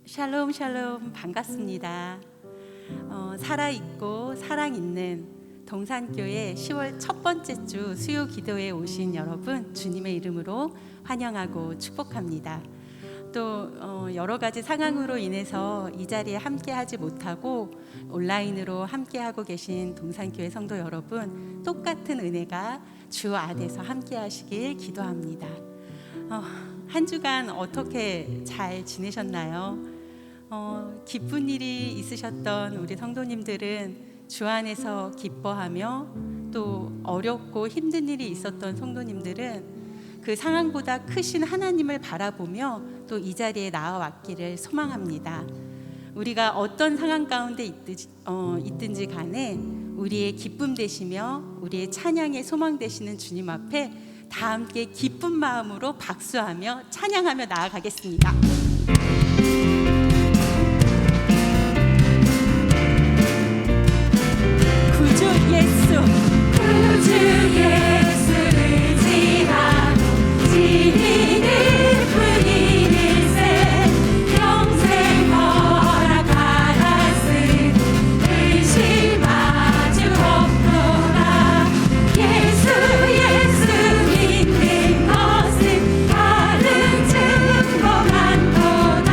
샬롬 샬롬 반갑습니다. 살아있고 사랑 있는 동산교회 10월 첫 번째 주 수요 기도에 오신 여러분 주님의 이름으로 환영하고 축복합니다. 또 여러 가지 상황으로 인해서 이 자리에 함께하지 못하고 온라인으로 함께하고 계신 동산교회 성도 여러분, 똑같은 은혜가 주 안에서 함께하시길 기도합니다. 한 주간 어떻게 잘 지내셨나요? 기쁜 일이 있으셨던 우리 성도님들은 주 안에서 기뻐하며, 또 어렵고 힘든 일이 있었던 성도님들은 그 상황보다 크신 하나님을 바라보며 또 이 자리에 나와왔기를 소망합니다. 우리가 어떤 상황 가운데 있든지 간에 우리의 기쁨 되시며 우리의 찬양의 소망 되시는 주님 앞에 다 함께 기쁜 마음으로 박수하며 찬양하며 나아가겠습니다. 구주 예수를 지하고 지리는 뿐이일세 평생 허락하았으니 의심 아주 없도다. 예수 믿는 것은 다른 증거 많도다.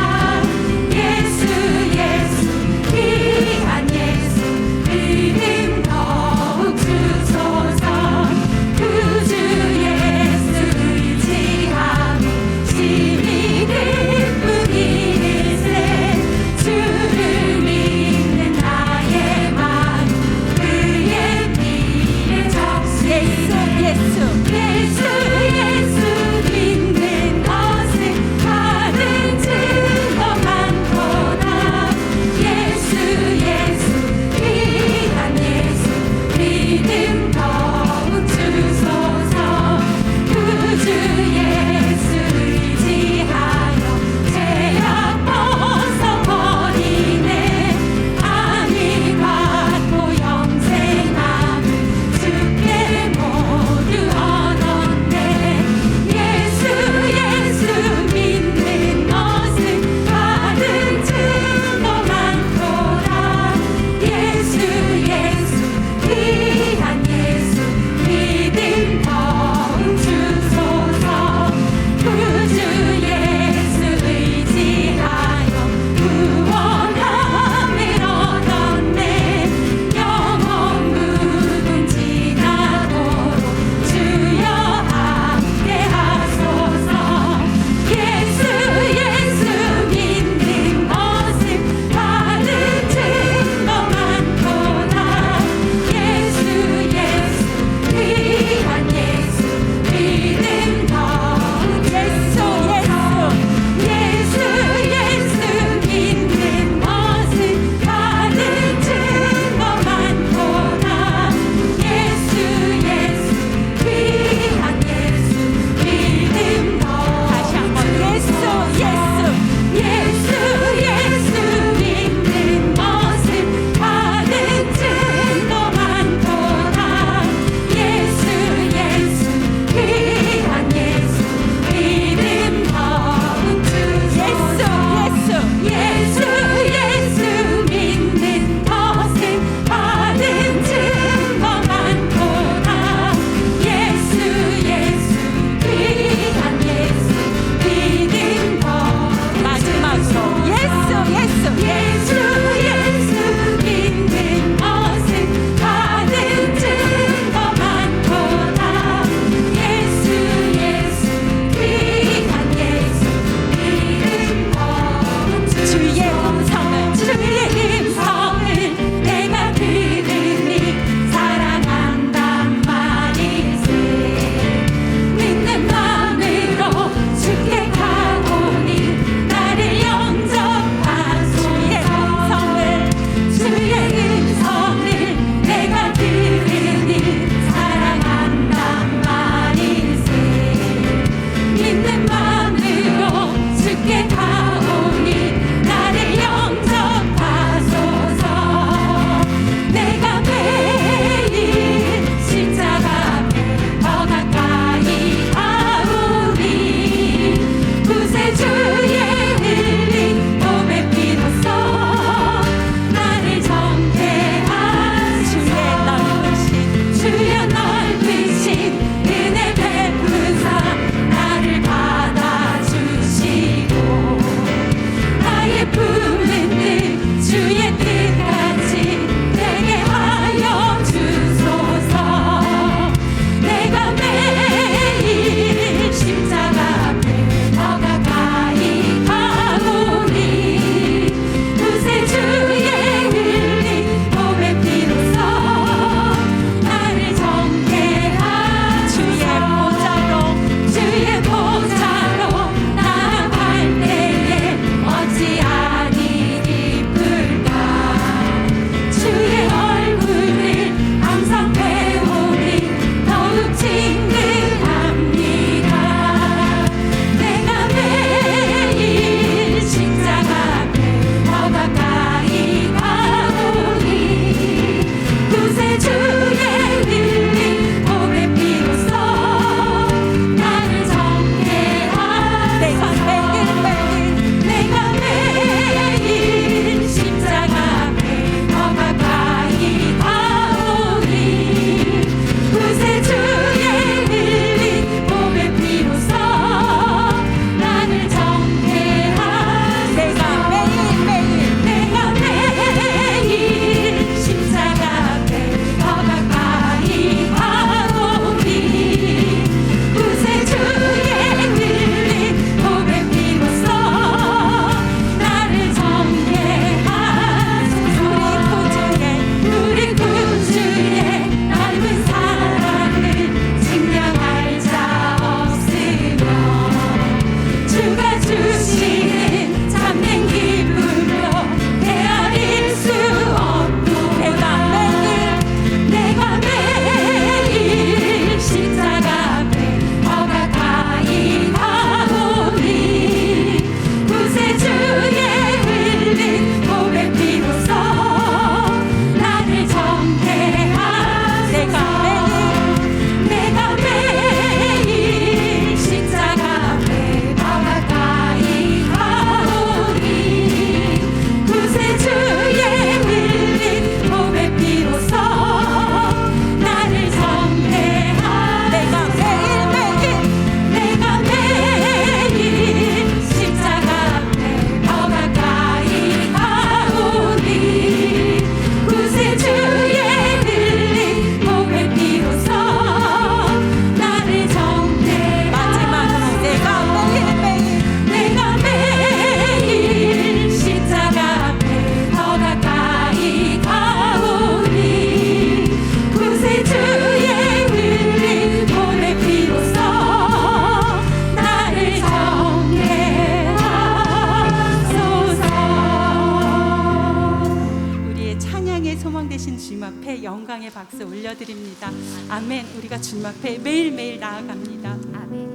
영광의 박수 올려드립니다. 아멘. 우리가 주님 앞에 매일매일 나아갑니다. 아멘.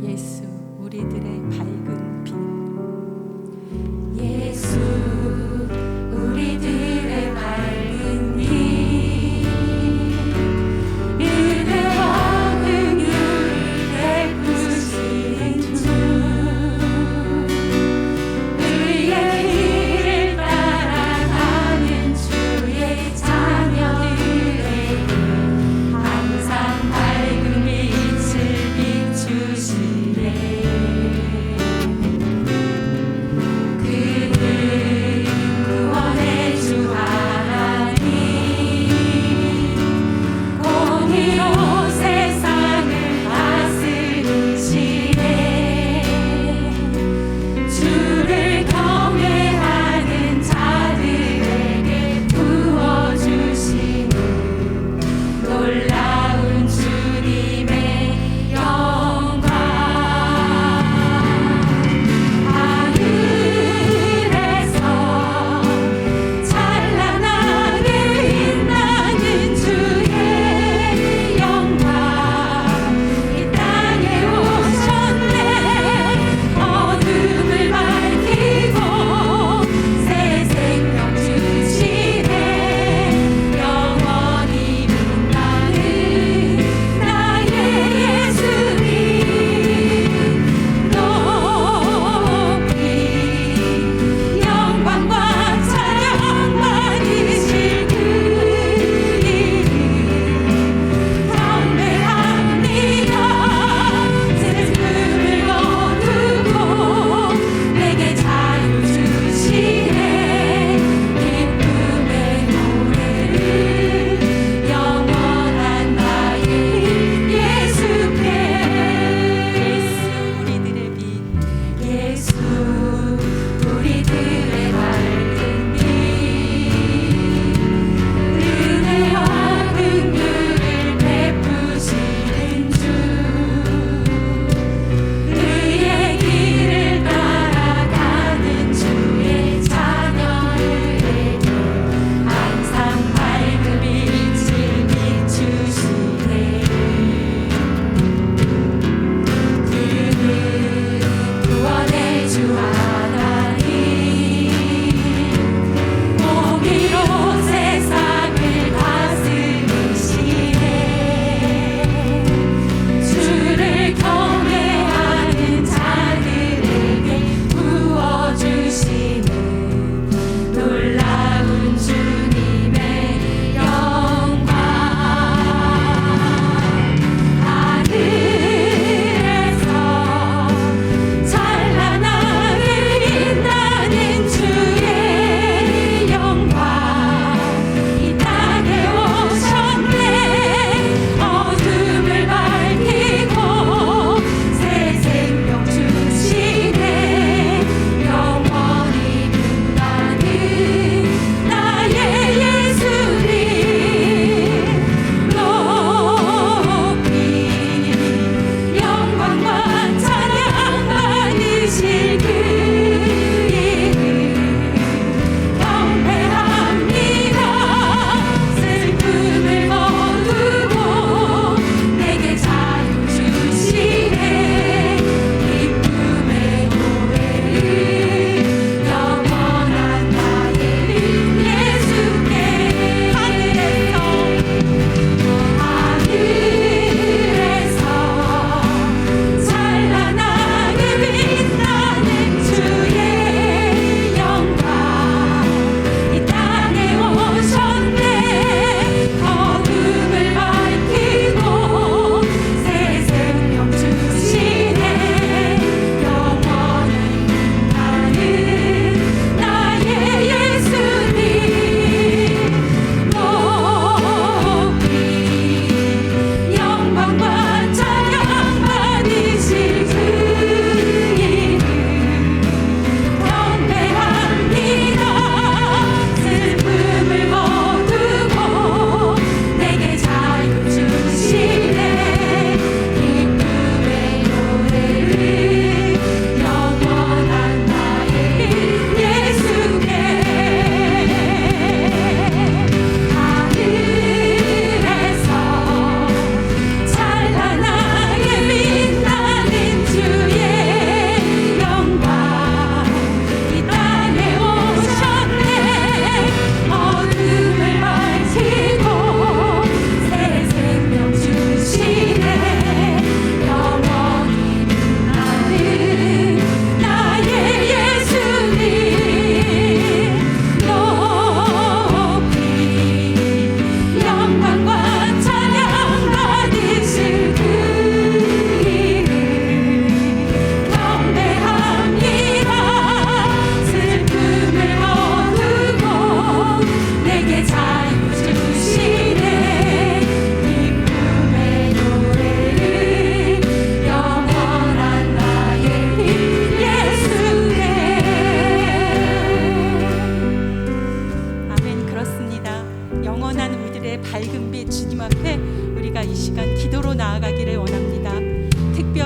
예수 우리들의 밝은 빛. 예수 우리들의 밝은 빛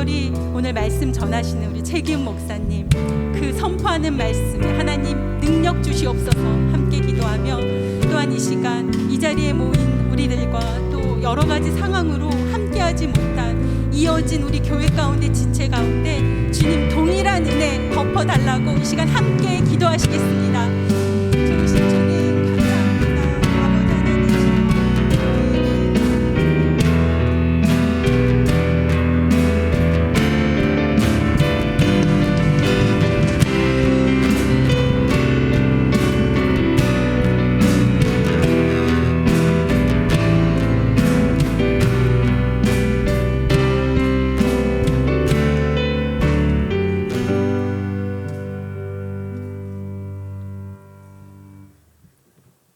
특별히 오늘 말씀 전하시는 우리 최기훈 목사님, 그 선포하는 말씀에 하나님 능력 주시옵소서 함께 기도하며, 또한 이 시간 이 자리에 모인 우리들과 또 여러 가지 상황으로 함께하지 못한 이어진 우리 교회 가운데 지체 가운데 주님 동일한 은혜 덮어달라고 이 시간 함께 기도하시겠습니다. 좋으신 주님 감사합니다. 아버지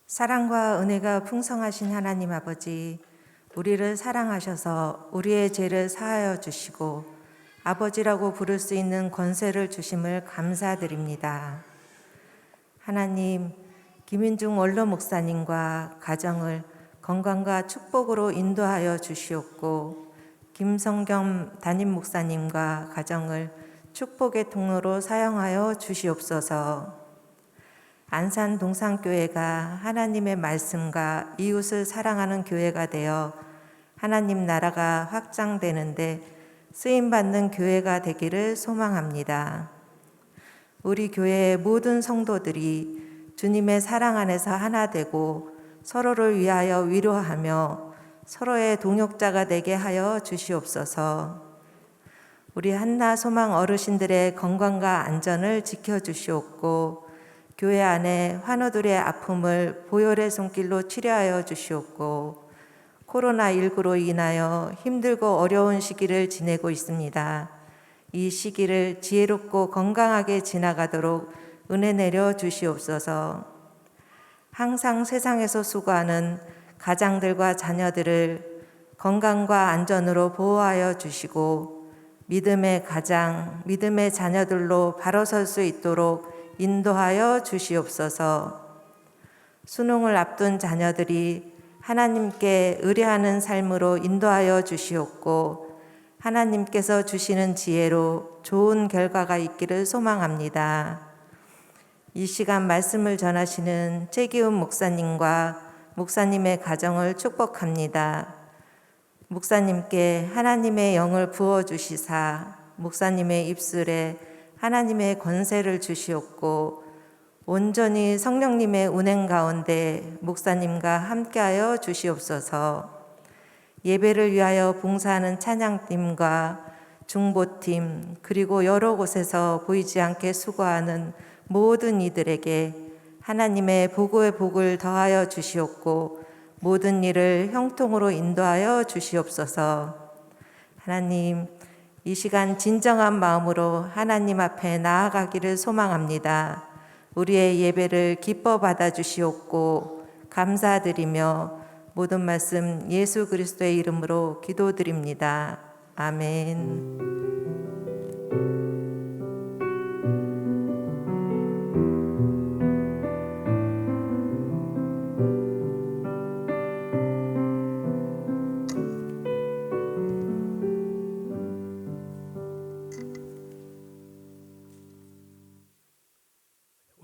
사랑과 은혜가 풍성하신 하나님 아버지, 우리를 사랑하셔서 우리의 죄를 사하여 주시고 아버지라고 부를 수 있는 권세를 주심을 감사드립니다. 하나님, 김윤중 원로 목사님과 가정을 건강과 축복으로 인도하여 주시옵고, 김성겸 담임 목사님과 가정을 축복의 통로로 사용하여 주시옵소서. 안산 동산교회가 하나님의 말씀과 이웃을 사랑하는 교회가 되어 하나님 나라가 확장되는데 쓰임받는 교회가 되기를 소망합니다. 우리 교회의 모든 성도들이 주님의 사랑 안에서 하나 되고 서로를 위하여 위로하며 서로의 동역자가 되게 하여 주시옵소서. 우리 한나 소망 어르신들의 건강과 안전을 지켜주시옵고, 교회 안에 환우들의 아픔을 보혈의 손길로 치료하여 주시옵고, 코로나19로 인하여 힘들고 어려운 시기를 지내고 있습니다. 이 시기를 지혜롭고 건강하게 지나가도록 은혜 내려 주시옵소서. 항상 세상에서 수고하는 가장들과 자녀들을 건강과 안전으로 보호하여 주시고, 믿음의 가장, 믿음의 자녀들로 바로 설 수 있도록 인도하여 주시옵소서. 수능을 앞둔 자녀들이 하나님께 의뢰하는 삶으로 인도하여 주시옵고, 하나님께서 주시는 지혜로 좋은 결과가 있기를 소망합니다. 이 시간 말씀을 전하시는 최기훈 목사님과 목사님의 가정을 축복합니다. 목사님께 하나님의 영을 부어주시사 목사님의 입술에 하나님의 권세를 주시옵고, 온전히 성령님의 운행 가운데 목사님과 함께하여 주시옵소서. 예배를 위하여 봉사하는 찬양팀과 중보팀, 그리고 여러 곳에서 보이지 않게 수고하는 모든 이들에게 하나님의 보고의 복을 더하여 주시옵고, 모든 일을 형통으로 인도하여 주시옵소서. 하나님, 이 시간 진정한 마음으로 하나님 앞에 나아가기를 소망합니다. 우리의 예배를 기뻐 받아 주시옵고 감사드리며 모든 말씀 예수 그리스도의 이름으로 기도드립니다. 아멘.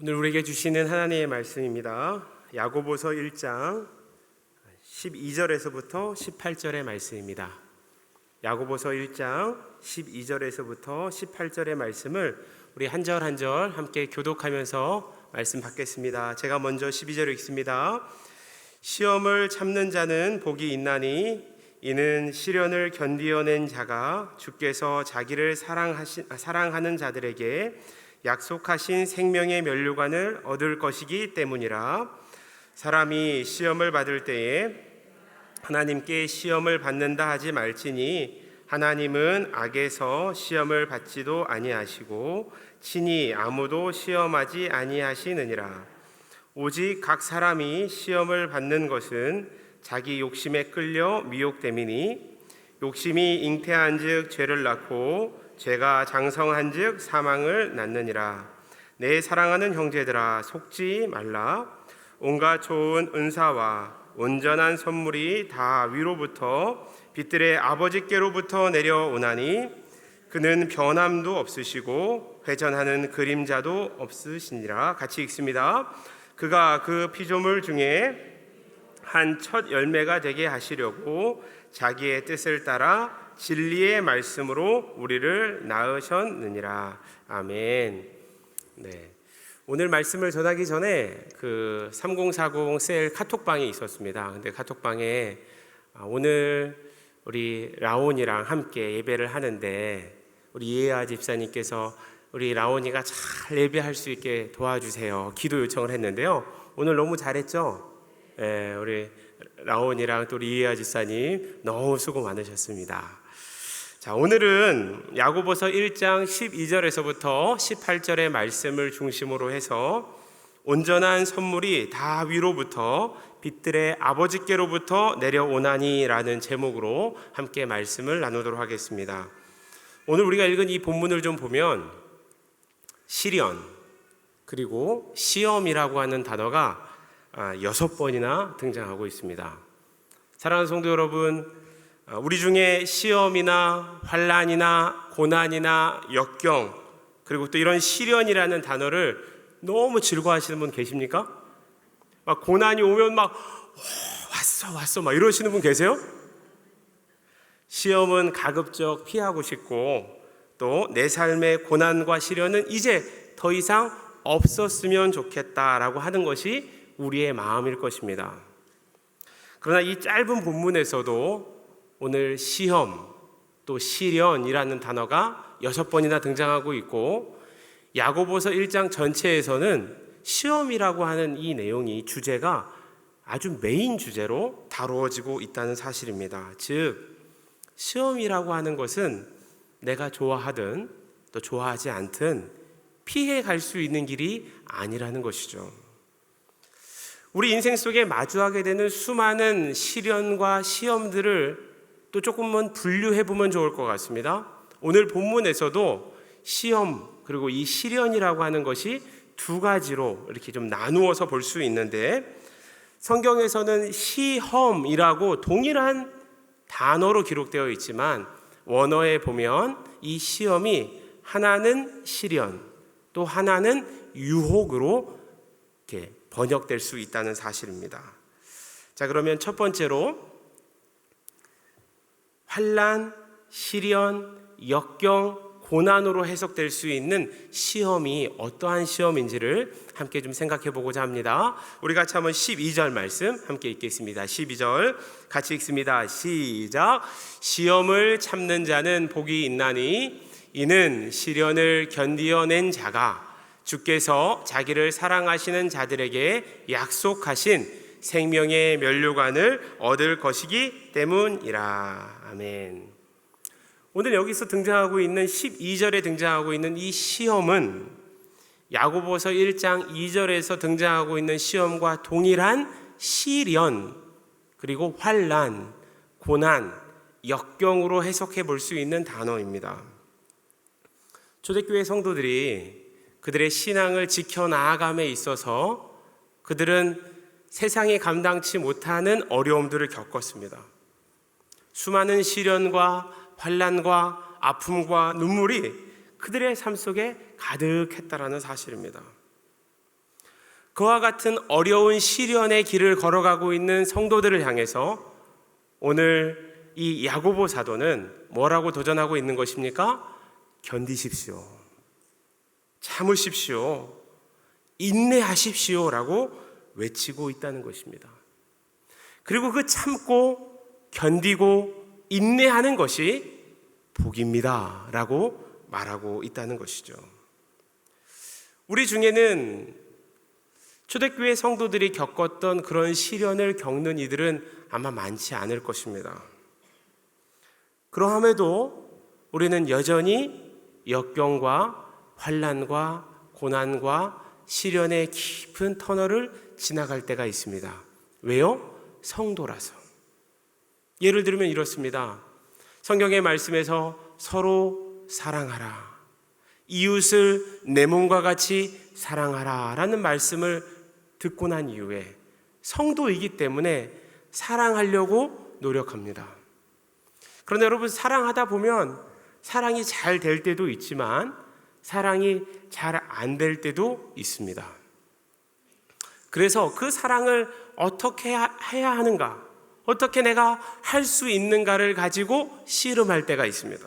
오늘 우리에게 주시는 하나님의 말씀입니다. 야고보서 1장 12절에서부터 18절의 말씀입니다. 야고보서 1장 12절에서부터 18절의 말씀을 우리 한 절 한 절 함께 교독하면서 말씀 받겠습니다. 제가 먼저 12절 읽습니다. 시험을 참는 자는 복이 있나니 이는 시련을 견디어낸 자가 주께서 자기를 사랑하는 자들에게 약속하신 생명의 면류관을 얻을 것이기 때문이라. 사람이 시험을 받을 때에 하나님께 시험을 받는다 하지 말지니 하나님은 악에서 시험을 받지도 아니하시고 친히 아무도 시험하지 아니하시느니라. 오직 각 사람이 시험을 받는 것은 자기 욕심에 끌려 미혹됨이니 욕심이 잉태한즉 죄를 낳고 죄가 장성한즉 사망을 낳느니라. 내 사랑하는 형제들아, 속지 말라. 온갖 좋은 은사와 온전한 선물이 다 위로부터 빛들의 아버지께로부터 내려오나니 그는 변함도 없으시고 회전하는 그림자도 없으시니라. 같이 읽습니다. 그가 그 피조물 중에 한 첫 열매가 되게 하시려고 자기의 뜻을 따라 진리의 말씀으로 우리를 낳으셨느니라. 아멘. 네. 오늘 말씀을 전하기 전에 그 3040 셀 카톡방이 있었습니다. 근데 카톡방에 오늘 우리 라온이랑 함께 예배를 하는데 우리 이혜아 집사님께서 우리 라온이가 잘 예배할 수 있게 도와주세요. 기도 요청을 했는데요. 오늘 너무 잘했죠? 네, 우리 라온이랑 또 우리 이혜아 집사님 너무 수고 많으셨습니다. 자, 오늘은 야고보서 1장 12절에서부터 18절의 말씀을 중심으로 해서 온전한 선물이 다 위로부터 빛들의 아버지께로부터 내려오나니라는 제목으로 함께 말씀을 나누도록 하겠습니다. 오늘 우리가 읽은 이 본문을 좀 보면 시련 그리고 시험이라고 하는 단어가 6번이나 등장하고 있습니다. 사랑하는 성도 여러분, 우리 중에 시험이나 환난이나 고난이나 역경 그리고 또 이런 시련이라는 단어를 너무 즐거워하시는 분 계십니까? 막 고난이 오면 막 왔어 막 이러시는 분 계세요? 시험은 가급적 피하고 싶고 또 내 삶의 고난과 시련은 이제 더 이상 없었으면 좋겠다라고 하는 것이 우리의 마음일 것입니다. 그러나 이 짧은 본문에서도 오늘 시험 또 시련이라는 단어가 6번이나 등장하고 있고 야고보서 1장 전체에서는 시험이라고 하는 이 내용이 주제가 아주 메인 주제로 다루어지고 있다는 사실입니다. 즉 시험이라고 하는 것은 내가 좋아하든 또 좋아하지 않든 피해 갈 수 있는 길이 아니라는 것이죠. 우리 인생 속에 마주하게 되는 수많은 시련과 시험들을 또 조금만 분류해 보면 좋을 것 같습니다. 오늘 본문에서도 시험 그리고 이 시련이라고 하는 것이 두 가지로 이렇게 좀 나누어서 볼 수 있는데 성경에서는 시험이라고 동일한 단어로 기록되어 있지만 원어에 보면 이 시험이 하나는 시련 또 하나는 유혹으로 이렇게 번역될 수 있다는 사실입니다. 자, 그러면 첫 번째로 환난, 시련, 역경, 고난으로 해석될 수 있는 시험이 어떠한 시험인지를 함께 좀 생각해 보고자 합니다. 우리 같이 한번 12절 말씀 함께 읽겠습니다. 12절 같이 읽습니다. 시작. 시험을 참는 자는 복이 있나니 이는 시련을 견디어낸 자가 주께서 자기를 사랑하시는 자들에게 약속하신 생명의 면류관을 얻을 것이기 때문이라. 아멘. 오늘 여기서 등장하고 있는 12절에 등장하고 있는 이 시험은 야고보서 1장 2절에서 등장하고 있는 시험과 동일한 시련 그리고 환난, 고난, 역경으로 해석해 볼 수 있는 단어입니다. 초대교회 성도들이 그들의 신앙을 지켜나아감에 있어서 그들은 세상이 감당치 못하는 어려움들을 겪었습니다. 수많은 시련과 환난과 아픔과 눈물이 그들의 삶 속에 가득했다라는 사실입니다. 그와 같은 어려운 시련의 길을 걸어가고 있는 성도들을 향해서 오늘 이 야고보 사도는 뭐라고 도전하고 있는 것입니까? 견디십시오. 참으십시오. 인내하십시오라고 외치고 있다는 것입니다. 그리고 그 참고 견디고 인내하는 것이 복입니다 라고 말하고 있다는 것이죠. 우리 중에는 초대교회 성도들이 겪었던 그런 시련을 겪는 이들은 아마 많지 않을 것입니다. 그러함에도 우리는 여전히 역경과 환난과 고난과 시련의 깊은 터널을 지나갈 때가 있습니다. 왜요? 성도라서. 예를 들면 이렇습니다. 성경의 말씀에서 서로 사랑하라. 이웃을 내 몸과 같이 사랑하라 라는 말씀을 듣고 난 이후에 성도이기 때문에 사랑하려고 노력합니다. 그런데 여러분 사랑하다 보면 사랑이 잘 될 때도 있지만 사랑이 잘 안 될 때도 있습니다. 그래서 그 사랑을 어떻게 해야 하는가, 어떻게 내가 할 수 있는가를 가지고 씨름할 때가 있습니다.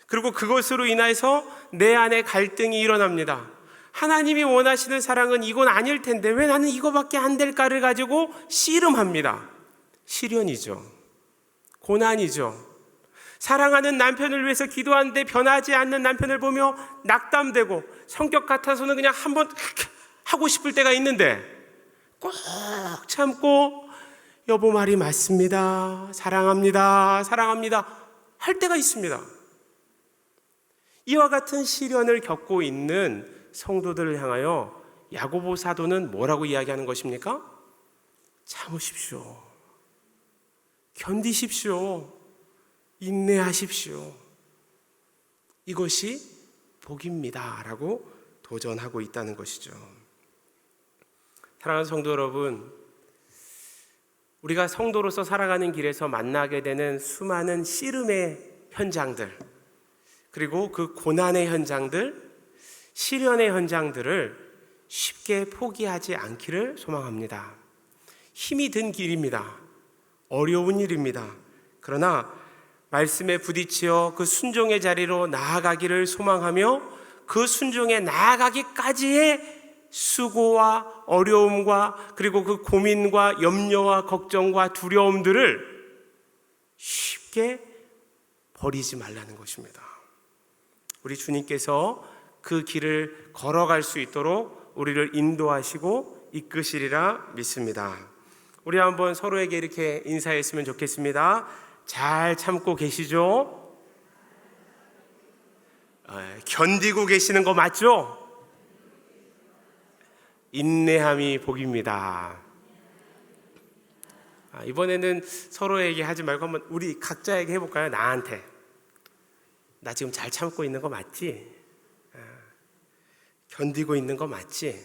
그리고 그것으로 인해서 내 안에 갈등이 일어납니다. 하나님이 원하시는 사랑은 이건 아닐 텐데 왜 나는 이거밖에 안 될까를 가지고 씨름합니다. 시련이죠. 고난이죠. 사랑하는 남편을 위해서 기도하는데 변하지 않는 남편을 보며 낙담되고 성격 같아서는 그냥 한번 하고 싶을 때가 있는데 꼭 참고 여보 말이 맞습니다. 사랑합니다. 사랑합니다. 할 때가 있습니다. 이와 같은 시련을 겪고 있는 성도들을 향하여 야고보 사도는 뭐라고 이야기하는 것입니까? 참으십시오. 견디십시오. 인내하십시오. 이것이 복입니다. 라고 도전하고 있다는 것이죠. 사랑하는 성도 여러분, 우리가 성도로서 살아가는 길에서 만나게 되는 수많은 씨름의 현장들, 그리고 그 고난의 현장들, 시련의 현장들을 쉽게 포기하지 않기를 소망합니다. 힘이 든 길입니다. 어려운 일입니다. 그러나 말씀에 부딪혀 그 순종의 자리로 나아가기를 소망하며 그 순종에 나아가기까지의 수고와 어려움과 그리고 그 고민과 염려와 걱정과 두려움들을 쉽게 버리지 말라는 것입니다. 우리 주님께서 그 길을 걸어갈 수 있도록 우리를 인도하시고 이끄시리라 믿습니다. 우리 한번 서로에게 이렇게 인사했으면 좋겠습니다. 잘 참고 계시죠? 견디고 계시는 거 맞죠? 인내함이 복입니다. 이번에는 서로에게 하지 말고 한번 우리 각자에게 해볼까요? 나한테. 나 지금 잘 참고 있는 거 맞지? 견디고 있는 거 맞지?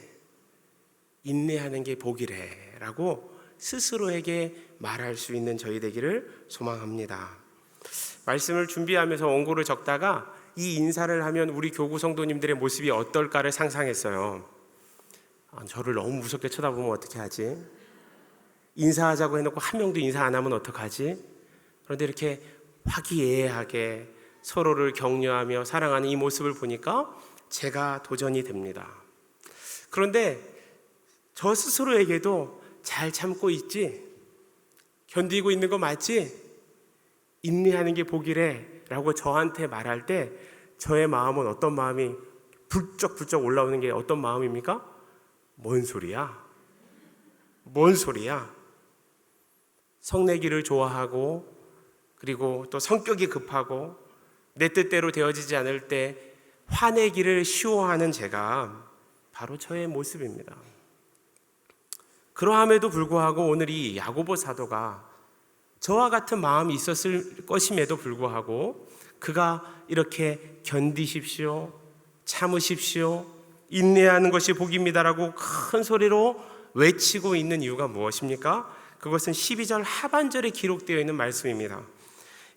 인내하는 게 복이래 라고 스스로에게 말할 수 있는 저희 되기를 소망합니다. 말씀을 준비하면서 원고를 적다가 이 인사를 하면 우리 교구 성도님들의 모습이 어떨까를 상상했어요. 저를 너무 무섭게 쳐다보면 어떻게 하지? 인사하자고 해놓고 한 명도 인사 안 하면 어떡하지? 그런데 이렇게 화기애애하게 서로를 격려하며 사랑하는 이 모습을 보니까 제가 도전이 됩니다. 그런데 저 스스로에게도 잘 참고 있지? 견디고 있는 거 맞지? 인내하는 게 복이래 라고 저한테 말할 때 저의 마음은 어떤 마음이 불쩍불쩍 올라오는 게 어떤 마음입니까? 뭔 소리야? 뭔 소리야? 성내기를 좋아하고 그리고 또 성격이 급하고 내 뜻대로 되어지지 않을 때 화내기를 쉬워하는 제가 바로 저의 모습입니다. 그러함에도 불구하고 오늘 이 야고보 사도가 저와 같은 마음이 있었을 것임에도 불구하고 그가 이렇게 견디십시오, 참으십시오, 인내하는 것이 복입니다라고 큰 소리로 외치고 있는 이유가 무엇입니까? 그것은 12절 하반절에 기록되어 있는 말씀입니다.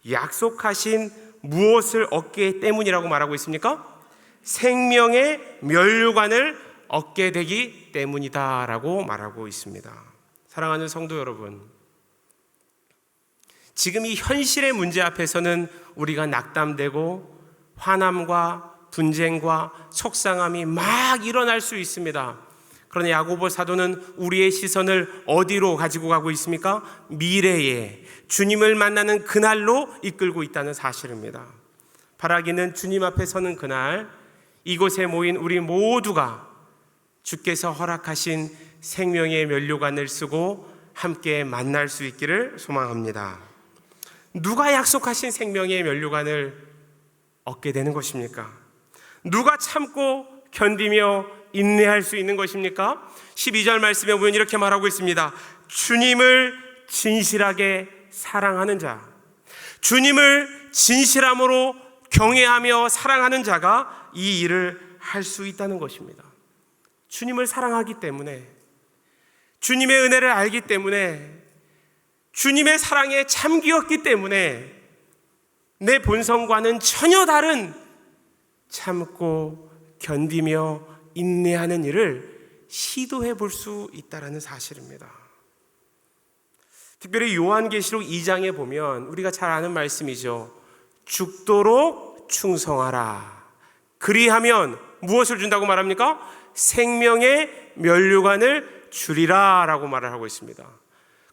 약속하신 무엇을 얻게 때문이라고 말하고 있습니까? 생명의 면류관을 얻게 되기 때문이다 라고 말하고 있습니다. 사랑하는 성도 여러분, 지금 이 현실의 문제 앞에서는 우리가 낙담되고 화남과 분쟁과 속상함이 막 일어날 수 있습니다. 그러나 야고보 사도는 우리의 시선을 어디로 가지고 가고 있습니까? 미래에 주님을 만나는 그날로 이끌고 있다는 사실입니다. 바라기는 주님 앞에 서는 그날, 이곳에 모인 우리 모두가 주께서 허락하신 생명의 면류관을 쓰고 함께 만날 수 있기를 소망합니다. 누가 약속하신 생명의 면류관을 얻게 되는 것입니까? 누가 참고 견디며 인내할 수 있는 것입니까? 12절 말씀에 보면 이렇게 말하고 있습니다. 주님을 진실하게 사랑하는 자, 주님을 진실함으로 경외하며 사랑하는 자가 이 일을 할 수 있다는 것입니다. 주님을 사랑하기 때문에, 주님의 은혜를 알기 때문에, 주님의 사랑에 잠기었기 때문에 내 본성과는 전혀 다른 참고 견디며 인내하는 일을 시도해 볼 수 있다는 사실입니다. 특별히 요한계시록 2장에 보면 우리가 잘 아는 말씀이죠. 죽도록 충성하라. 그리하면 무엇을 준다고 말합니까? 생명의 면류관을 주리라 라고 말을 하고 있습니다.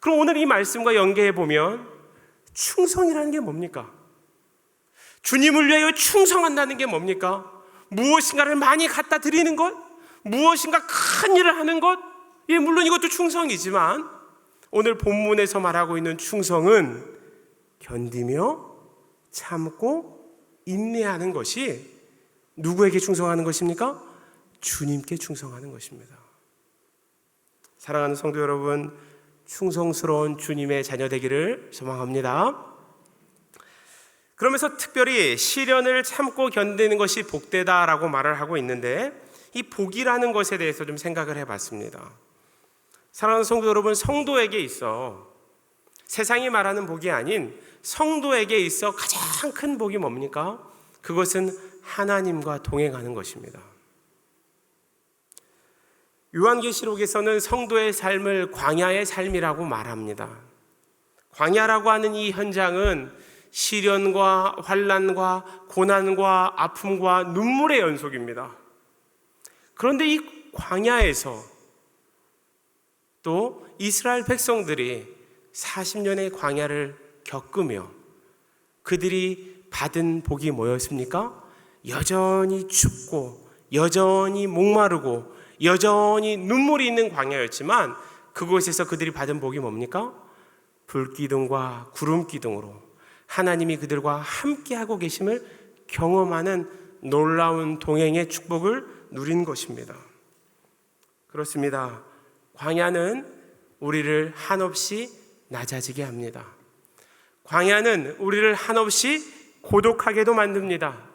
그럼 오늘 이 말씀과 연계해 보면 충성이라는 게 뭡니까? 주님을 위하여 충성한다는 게 뭡니까? 무엇인가를 많이 갖다 드리는 것? 무엇인가 큰 일을 하는 것? 예, 물론 이것도 충성이지만 오늘 본문에서 말하고 있는 충성은 견디며 참고 인내하는 것이 누구에게 충성하는 것입니까? 주님께 충성하는 것입니다. 사랑하는 성도 여러분, 충성스러운 주님의 자녀 되기를 소망합니다. 그러면서 특별히 시련을 참고 견디는 것이 복되다라고 말을 하고 있는데 이 복이라는 것에 대해서 좀 생각을 해봤습니다. 사랑하는 성도 여러분, 성도에게 있어 세상이 말하는 복이 아닌 성도에게 있어 가장 큰 복이 뭡니까? 그것은 하나님과 동행하는 것입니다. 요한계시록에서는 성도의 삶을 광야의 삶이라고 말합니다. 광야라고 하는 이 현장은 시련과 환난과 고난과 아픔과 눈물의 연속입니다. 그런데 이 광야에서 또 이스라엘 백성들이 40년의 광야를 겪으며 그들이 받은 복이 뭐였습니까? 여전히 춥고 여전히 목마르고 여전히 눈물이 있는 광야였지만 그곳에서 그들이 받은 복이 뭡니까? 불기둥과 구름기둥으로 하나님이 그들과 함께하고 계심을 경험하는 놀라운 동행의 축복을 누린 것입니다. 그렇습니다. 광야는 우리를 한없이 낮아지게 합니다. 광야는 우리를 한없이 고독하게도 만듭니다.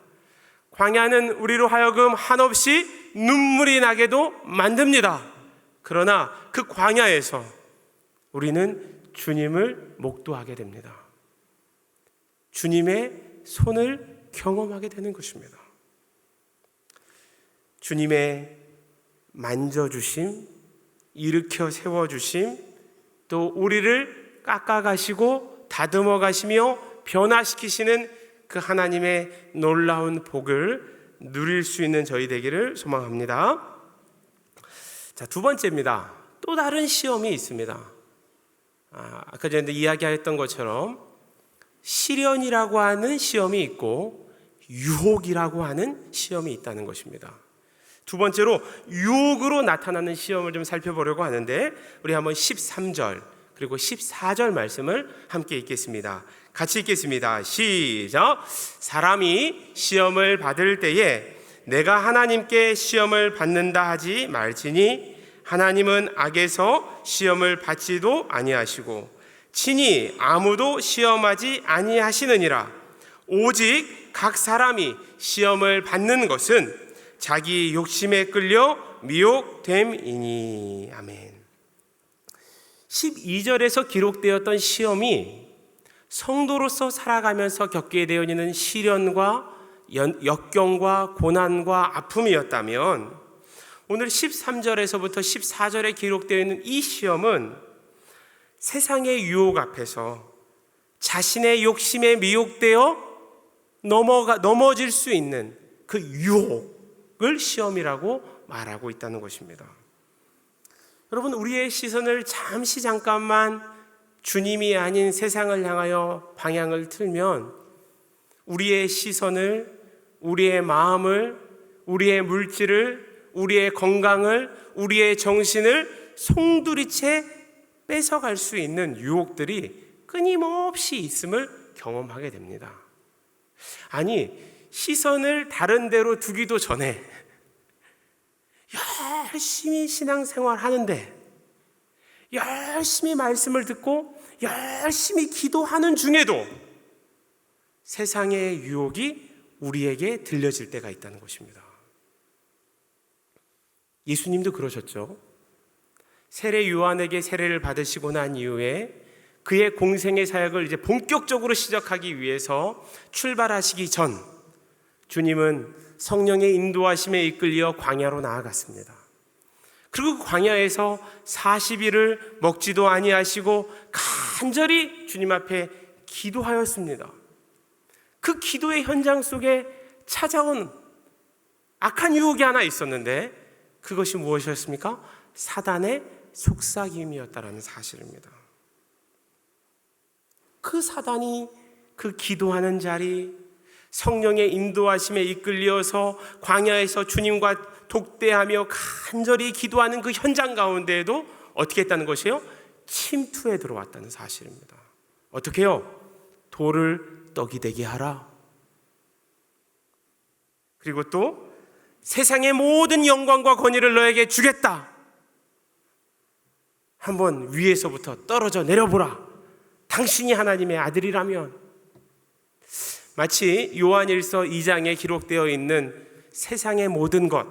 광야는 우리로 하여금 한없이 눈물이 나게도 만듭니다. 그러나 그 광야에서 우리는 주님을 목도하게 됩니다. 주님의 손을 경험하게 되는 것입니다. 주님의 만져주심, 일으켜 세워주심, 또 우리를 깎아가시고 다듬어 가시며 변화시키시는 그 하나님의 놀라운 복을 누릴 수 있는 저희 되기를 소망합니다. 자, 두 번째입니다. 또 다른 시험이 있습니다. 아까 전에 이야기했던 것처럼 시련이라고 하는 시험이 있고 유혹이라고 하는 시험이 있다는 것입니다. 두 번째로 유혹으로 나타나는 시험을 좀 살펴보려고 하는데 우리 한번 13절 그리고 14절 말씀을 함께 읽겠습니다. 같이 읽겠습니다. 시작. 사람이 시험을 받을 때에 내가 하나님께 시험을 받는다 하지 말지니 하나님은 악에서 시험을 받지도 아니하시고 친히 아무도 시험하지 아니하시느니라. 오직 각 사람이 시험을 받는 것은 자기 욕심에 끌려 미혹됨이니. 아멘. 12절에서 기록되었던 시험이 성도로서 살아가면서 겪게 되어 있는 시련과 역경과 고난과 아픔이었다면 오늘 13절에서부터 14절에 기록되어 있는 이 시험은 세상의 유혹 앞에서 자신의 욕심에 미혹되어 넘어질 수 있는 그 유혹을 시험이라고 말하고 있다는 것입니다. 여러분, 우리의 시선을 잠깐만 주님이 아닌 세상을 향하여 방향을 틀면 우리의 시선을, 우리의 마음을, 우리의 물질을, 우리의 건강을, 우리의 정신을 송두리째 뺏어갈 수 있는 유혹들이 끊임없이 있음을 경험하게 됩니다. 아니, 시선을 다른 데로 두기도 전에 열심히 신앙생활 하는데, 열심히 말씀을 듣고 열심히 기도하는 중에도 세상의 유혹이 우리에게 들려질 때가 있다는 것입니다. 예수님도 그러셨죠. 세례 요한에게 세례를 받으시고 난 이후에 그의 공생의 사역을 이제 본격적으로 시작하기 위해서 출발하시기 전 주님은 성령의 인도하심에 이끌려 광야로 나아갔습니다. 그리고 광야에서 40일을 먹지도 아니하시고 간절히 주님 앞에 기도하였습니다. 그 기도의 현장 속에 찾아온 악한 유혹이 하나 있었는데 그것이 무엇이었습니까? 사단의 속삭임이었다라는 사실입니다. 그 사단이 그 기도하는 자리, 성령의 인도하심에 이끌려서 광야에서 주님과 독대하며 간절히 기도하는 그 현장 가운데에도 어떻게 했다는 것이에요? 침투에 들어왔다는 사실입니다. 어떻게 해요? 돌을 떡이 되게 하라. 그리고 또 세상의 모든 영광과 권위를 너에게 주겠다. 한번 위에서부터 떨어져 내려보라. 당신이 하나님의 아들이라면. 마치 요한일서 2장에 기록되어 있는 세상의 모든 것,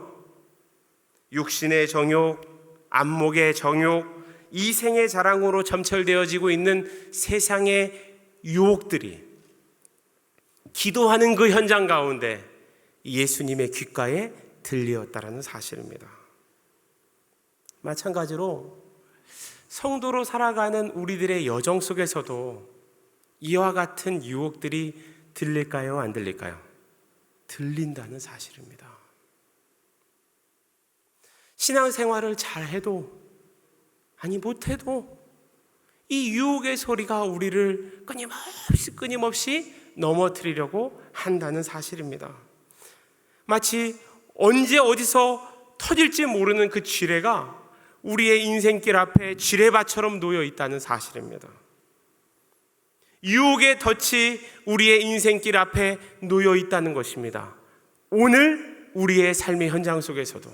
육신의 정욕, 안목의 정욕, 이생의 자랑으로 점철되어지고 있는 세상의 유혹들이 기도하는 그 현장 가운데 예수님의 귓가에 들리었다라는 사실입니다. 마찬가지로 성도로 살아가는 우리들의 여정 속에서도 이와 같은 유혹들이 들릴까요? 안 들릴까요? 들린다는 사실입니다. 신앙생활을 잘해도 아니 못해도 이 유혹의 소리가 우리를 끊임없이 넘어뜨리려고 한다는 사실입니다. 마치 언제 어디서 터질지 모르는 그 지뢰가 우리의 인생길 앞에 지뢰밭처럼 놓여 있다는 사실입니다. 유혹의 덫이 우리의 인생길 앞에 놓여 있다는 것입니다. 오늘 우리의 삶의 현장 속에서도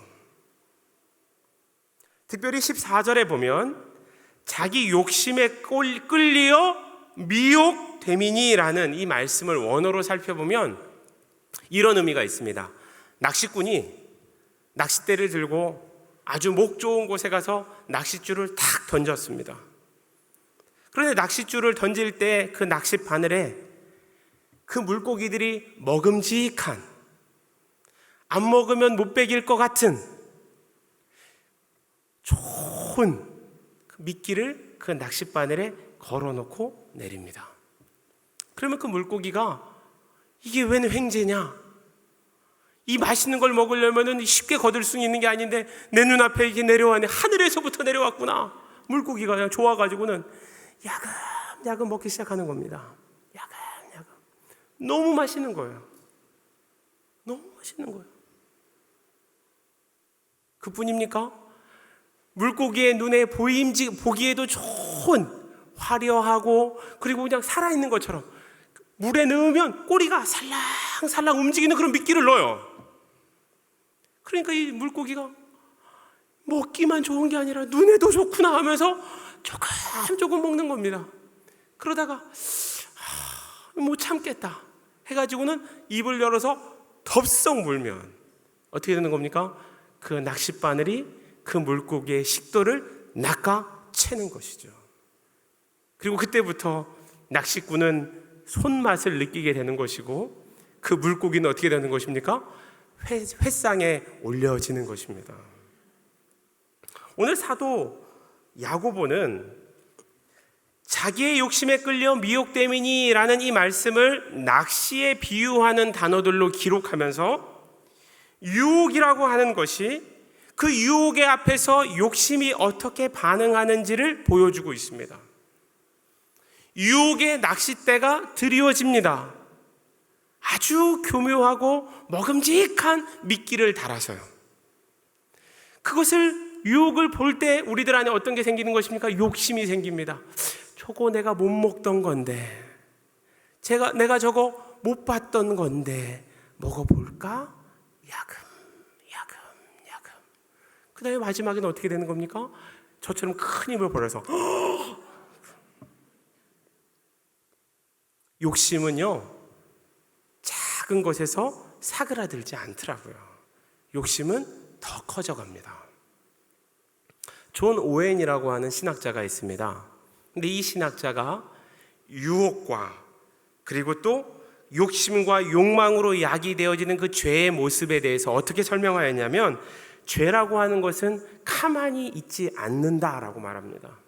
특별히 14절에 보면 자기 욕심에 끌려 미혹되미니라는 이 말씀을 원어로 살펴보면 이런 의미가 있습니다. 낚시꾼이 낚싯대를 들고 아주 목 좋은 곳에 가서 낚싯줄을 탁 던졌습니다. 그런데 낚싯줄을 던질 때 그 낚싯 바늘에 그 물고기들이 먹음직한, 안 먹으면 못 베길 것 같은 좋은 미끼를 그 낚싯 바늘에 걸어놓고 내립니다. 그러면 그 물고기가 이게 웬 횡재냐? 이 맛있는 걸 먹으려면 쉽게 거둘 수 있는 게 아닌데 내 눈앞에 이게 내려왔네. 하늘에서부터 내려왔구나. 물고기가 그냥 좋아가지고는 야금야금 먹기 시작하는 겁니다. 야금야금. 너무 맛있는 거예요. 너무 맛있는 거예요. 그뿐입니까? 물고기의 눈에 보기에도 좋은 화려하고 그리고 그냥 살아있는 것처럼 물에 넣으면 꼬리가 살랑살랑 움직이는 그런 미끼를 넣어요. 그러니까 이 물고기가 먹기만 좋은 게 아니라 눈에도 좋구나 하면서 조금 먹는 겁니다. 그러다가 못 참겠다 해가지고는 입을 열어서 덥석 물면 어떻게 되는 겁니까? 그 낚싯바늘이 그 물고기의 식도를 낚아채는 것이죠. 그리고 그때부터 낚시꾼은 손맛을 느끼게 되는 것이고 그 물고기는 어떻게 되는 것입니까? 횟상에 올려지는 것입니다. 오늘 사도 야고보는 자기의 욕심에 끌려 미혹되미니라는 이 말씀을 낚시에 비유하는 단어들로 기록하면서 유혹이라고 하는 것이 그 유혹의 앞에서 욕심이 어떻게 반응하는지를 보여주고 있습니다. 유혹의 낚싯대가 드리워집니다. 아주 교묘하고 먹음직한 미끼를 달아서요. 그것을 유혹을 볼 때 우리들 안에 어떤 게 생기는 것입니까? 욕심이 생깁니다. 저거 내가 못 먹던 건데, 내가 저거 못 봤던 건데 먹어볼까? 야금. 그 다음에 마지막에는 어떻게 되는 겁니까? 저처럼 큰 힘을 벌여서 욕심은요 작은 것에서 사그라들지 않더라고요. 욕심은 더 커져갑니다. 존 오웬이라고 하는 신학자가 있습니다. 근데 이 신학자가 유혹과 그리고 또 욕심과 욕망으로 야기되어지는 그 죄의 모습에 대해서 어떻게 설명하였냐면, 죄라고 하는 것은 가만히 있지 않는다라고 말합니다.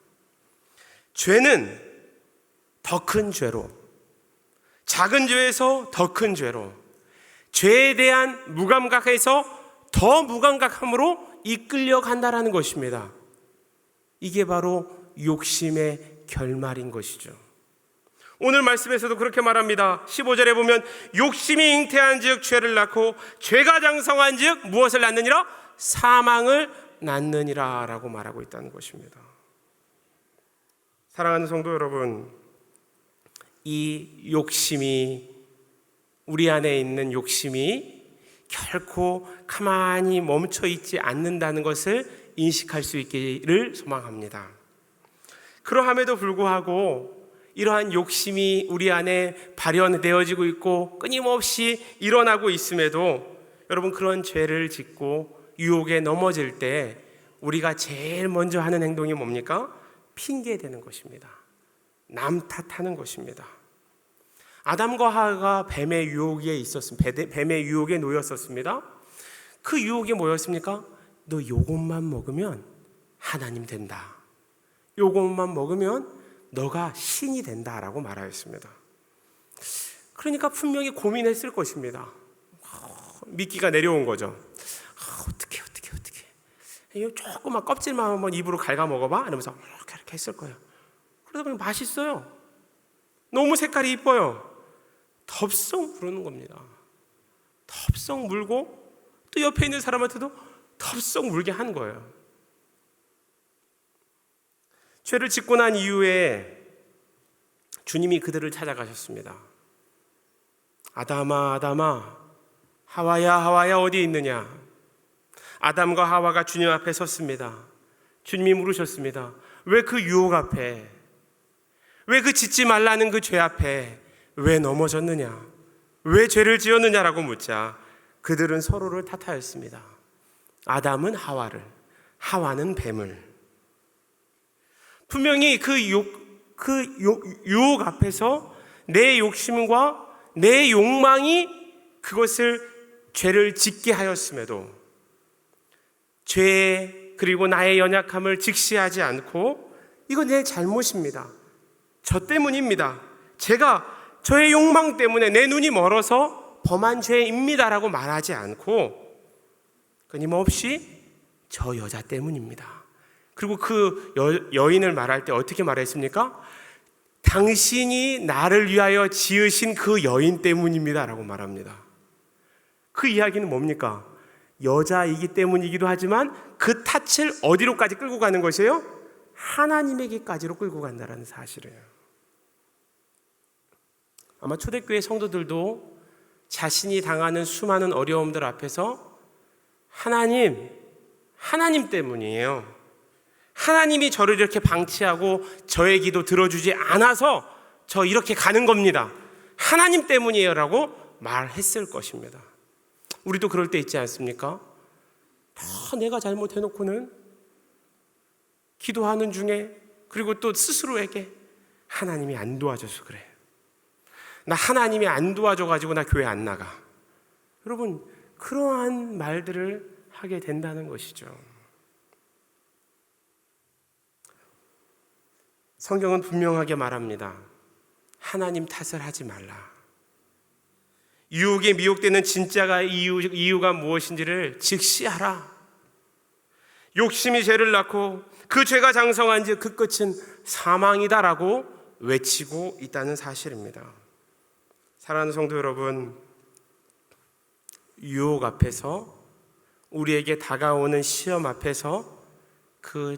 죄는 더 큰 죄로, 작은 죄에서 더 큰 죄로, 죄에 대한 무감각에서 더 무감각함으로 이끌려 간다라는 것입니다. 이게 바로 욕심의 결말인 것이죠. 오늘 말씀에서도 그렇게 말합니다. 15절에 보면 욕심이 잉태한 즉 죄를 낳고 죄가 장성한 즉 무엇을 낳느니라? 사망을 낳느니라 라고 말하고 있다는 것입니다. 사랑하는 성도 여러분, 이 욕심이, 우리 안에 있는 욕심이 결코 가만히 멈춰 있지 않는다는 것을 인식할 수 있기를 소망합니다. 그러함에도 불구하고 이러한 욕심이 우리 안에 발현되어지고 있고 끊임없이 일어나고 있음에도, 여러분, 그런 죄를 짓고 유혹에 넘어질 때 우리가 제일 먼저 하는 행동이 뭡니까? 핑계대는 것입니다. 남 탓하는 것입니다. 아담과 하와가 뱀의 유혹에 있었습니다. 뱀의 유혹에 놓였었습니다. 그 유혹이 뭐였습니까? 너 요것만 먹으면 하나님 된다. 요것만 먹으면 너가 신이 된다라고 말하였습니다. 그러니까 분명히 고민했을 것입니다. 미끼가 내려온 거죠. 어떻게 이거 조그만 껍질만 한번 입으로 갉아 먹어봐 이러면서 이렇게 했을 거예요. 그러다 보니 맛있어요. 너무 색깔이 이뻐요. 덥석 무르는 겁니다. 덥석 물고 또 옆에 있는 사람한테도 덥석 물게 한 거예요. 죄를 짓고 난 이후에 주님이 그들을 찾아가셨습니다. 아담아, 아담아, 하와야, 하와야, 어디 있느냐? 아담과 하와가 주님 앞에 섰습니다. 주님이 물으셨습니다. 왜 그 유혹 앞에, 왜 그 짓지 말라는 그 죄 앞에 왜 넘어졌느냐? 왜 죄를 지었느냐라고 묻자 그들은 서로를 탓하였습니다. 아담은 하와를, 하와는 뱀을. 분명히 그 유혹 앞에서 내 욕심과 내 욕망이 그것을 죄를 짓게 하였음에도 죄 그리고 나의 연약함을 직시하지 않고 이건 내 잘못입니다. 저 때문입니다. 제가 저의 욕망 때문에 내 눈이 멀어서 범한 죄입니다라고 말하지 않고 끊임없이 저 여자 때문입니다. 그리고 그 여인을 말할 때 어떻게 말했습니까? 당신이 나를 위하여 지으신 그 여인 때문입니다 라고 말합니다. 그 이야기는 뭡니까? 여자이기 때문이기도 하지만 그 탓을 어디로까지 끌고 가는 것이에요? 하나님에게까지로 끌고 간다는 사실이에요. 아마 초대교회 성도들도 자신이 당하는 수많은 어려움들 앞에서 하나님 때문이에요. 하나님이 저를 이렇게 방치하고 저의 기도 들어주지 않아서 저 이렇게 가는 겁니다. 하나님 때문이에요 라고 말했을 것입니다. 우리도 그럴 때 있지 않습니까? 다 내가 잘못해놓고는 기도하는 중에 그리고 또 스스로에게 하나님이 안 도와줘서 그래. 나 하나님이 안 도와줘가지고 나 교회 안 나가. 여러분, 그러한 말들을 하게 된다는 것이죠. 성경은 분명하게 말합니다. 하나님 탓을 하지 말라. 유혹에 미혹되는 진짜가 이유가 무엇인지를 직시하라. 욕심이 죄를 낳고 그 죄가 장성한 즉 그 끝은 사망이다라고 외치고 있다는 사실입니다. 사랑하는 성도 여러분, 유혹 앞에서, 우리에게 다가오는 시험 앞에서 그